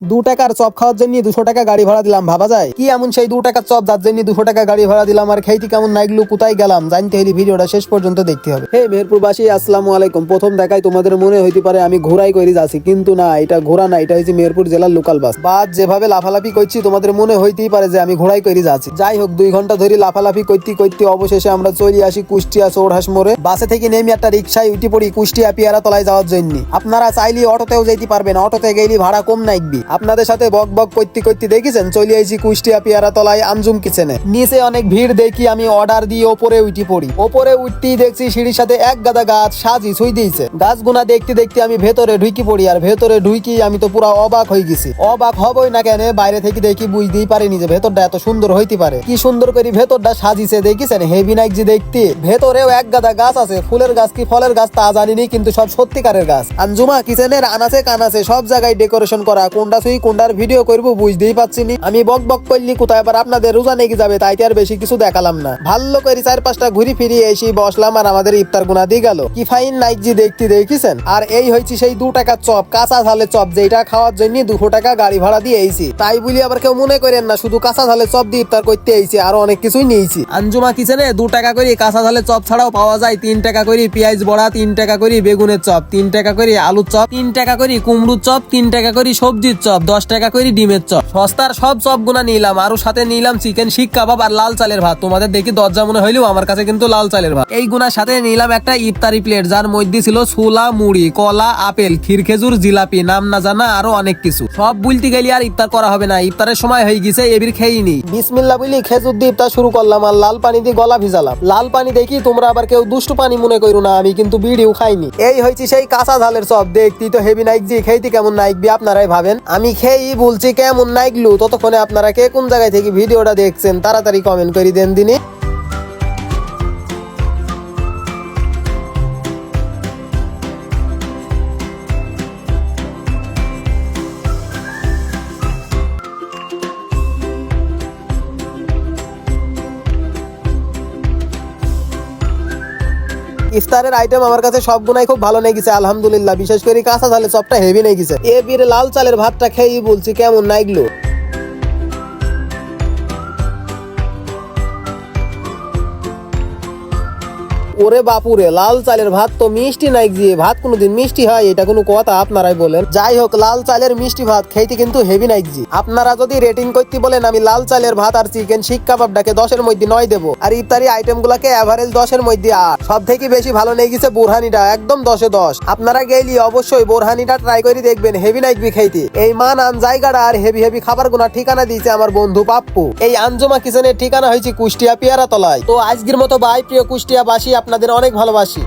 2 টাকার চপ খাওয়ার জন্য 200 টাকা গাড়ি ভাড়া দিলাম, ভাবা যায়? কি এমন সেই 2 টাকার চপ যার জন্য 200 টাকা গাড়ি ভাড়া দিলাম? আর খেইতে কেমন নাইগলু, কোথায় গেলাম জানতে হলে ভিডিওটা শেষ পর্যন্ত দেখতে হবে। হে মেহেরপুরবাসী, আসসালামু আলাইকুম। প্রথম দেখায় তোমাদের মনে হইতে পারে আমি ঘোরাই করে যাচ্ছি, কিন্তু না, এটা ঘোরা না, এটা হচ্ছে মেহেরপুর জেলার লোকাল বাস। বাস যেভাবে লাফালাফি করছি তোমাদের মনে হইতেই পারে যে আমি ঘোরাই করে যাচ্ছি। যাই হোক, 2 ঘন্টা ধরে লাফালাফি করতে করতে অবশেষে আমরা চলে আসি কুষ্টিয়া চৌড়হাস মোড়ে। বাসে থেকে নেমে একটা রিক্সায় উঠে পড়ি কুষ্টিয়া পিয়ারা তলায় যাওয়ার জন্য। আপনারা চাইলে অটোতেও যেতে পারবেন, অটোতে গেলে ভাড়া কম নাইবি। আপনাদের সাথে বক বক করতে করতে দেখেছেন চলে আইছি কুষ্টিয়া পিয়ারা তলায় আঞ্জুম কিচেনে। নিচে অনেক ভিড় দেখি আমি অর্ডার দিয়ে ওপরে উঠি পড়ি। ওপরে উঠতেই দেখছি সিঁড়ির সাথে এক গাদা গাছ সাজি ছুঁই দিয়েছে। গাছগুনা দেখতে দেখতে আমি ভেতরে ঢুকি পড়ি, আর ভেতরে ঢুকি আমি তো পুরো অবাক হয়ে গেছি। অবাক হবই না কেন, বাইরে থেকে দেখি বুঝতেই পারিনি যে ভেতরটা এত সুন্দর হইতে পারে। কি সুন্দর করে ভেতরটা সাজিছে দেখেছেন, হেভি নাইকজি দেখতে। ভেতরেও এক গাদা গাছ আছে, ফুলের গাছ কি ফলের গাছ তা জানিনি, কিন্তু সব সত্যিকারের গাছ। আঞ্জুমা কিচেনের আনাচে কানাচে সব জায়গায় ডেকোরেশন করা, কোনটা ছুঁই কোনটার ভিডিও করবো বুঝতেই পারছি নি। আমি বক বক করলি কোথায় আবার আপনাদের রোজা নেগে যাবে, তাই আর বেশি কিছু দেখালাম না। ভালো করে 4-5টা ঘুরি ফিরি এসে বসলাম, আর আমাদের ইফতার গুনা দিয়ে গেল। কি ফাইন নাইকজি দেখতে দেখেছেন। আর এই হয়েছে সেই 2 টাকার চপ, কাঁচা ঝালের চপ, যেটা খাওয়ার জন্য 200 টাকা গাড়ি ভাড়া দিয়ে এইছি। তাই বলি আবার কেউ মনে করেন না শুধু কাঁচা ঝালের চপ দিয়ে ইফতার করতে এইছি, আরো অনেক কিছুই নিয়েছি। আঞ্জুমা কিচেনে 2 টাকা করে কাঁচা ঝালের চপ ছাড়াও পাওয়া যায় 3 টাকা করে পেঁয়াজ বড়া, 3 টাকা করে বেগুনের চপ, 3 টাকা করে আলুর চপ, 3 টাকা করে কুমড়োর চপ, 3 টাকা করে সবজির চপ, 10 টাকা করে ডিমের চপ। সস্তার সব চপ গুনা নিলাম, আরো সাথে নিলাম চিকেন শিক কাবাব আর লাল চালের ভাত। তোমাদের দেখি দরজা মনে হইলেও আমার কাছে কিন্তু লাল চালের ভাত। এই গুনার সাথে নিলাম একটা ইফতারি প্লেট, যার মধ্যে ছিল ছোলা, মুড়ি, কলা, আপেল, ক্ষীর খেজুর, জিলাপি, নাম না জানা আরো অনেক কিছু। সব বলতে গেলে আর ইফতার করা হবে না, ইফতারের সময় হয়ে গেছে, এবির খেয়েই নি। বিসমিল্লাহ বলি খেজুর দিয়ে ইফতার শুরু করলাম, আর লাল পানি দিয়ে গলা ভিজালাম। লাল পানি দেখি তোমরা আবার কেউ দুষ্টু পানি মনে করো না, আমি কিন্তু বিড়িও খাইনি। এই হয়েছে সেই কাঁচা ঝালের চপ, দেখতি তো হেভি নাইকজি, খেইতে কেমন নাইকবি আপনারাই ভাবেন। আমি খেয়েই বলছি কেমন নাইকলু। ততক্ষণে আপনারা কে কোন জায়গায় থেকে ভিডিওটা দেখছেন তাড়াতাড়ি কমেন্ট করে দেন দিনে। ইফতারের আইটেম আমার কাছে সবগুলাই খুব ভালো লেগেছে আলহামদুলিল্লাহ। বিশেষ করে কাঁচা ঝালের চপটা হেভি লেগেছে। এর লাল চালের ভাতটা খেয়েই বলছি কেমন নাইগলো। ওরে বাপুরে, লাল চালের ভাত তো মিষ্টি নাইকজি। ভাত কোনোদিন মিষ্টি হয় এটা কোনো কথা? আপনারাই বলেন। যাই হোক, লাল চালের মিষ্টি ভাত খেতে কিন্তু হেভি নাইকজি। আপনারা যদি রেটিং করতে বলেন, আমি লাল চালের ভাত আর চিকেন শিক কাবাবটাকে 10-এর মধ্যে 9 দেবো, আর ইফতারি আইটেম গুলাকে এভারেজ 10-এর মধ্যে 8। সব থেকে বেশি ভালো লেগেছে বোরহানিটা, একদম 10-এ 10। আপনারা গেলি অবশ্যই বোরহানিটা ট্রাই করে দেখবেন, হেভি নাইকবি খাইতে। এই মান আন জায়গাটা আর হেভি হেভি খাবার গুনা ঠিকানা দিয়েছে আমার বন্ধু পাপ্পু। এই আঞ্জুমা কিচেনের ঠিকানা হয়েছে কুষ্টিয়া পিয়ারা তলায়। তো আজকের মতো বাই প্রিয় কুষ্টিয়াবাসী, আপনাদের অনেক ভালোবাসি।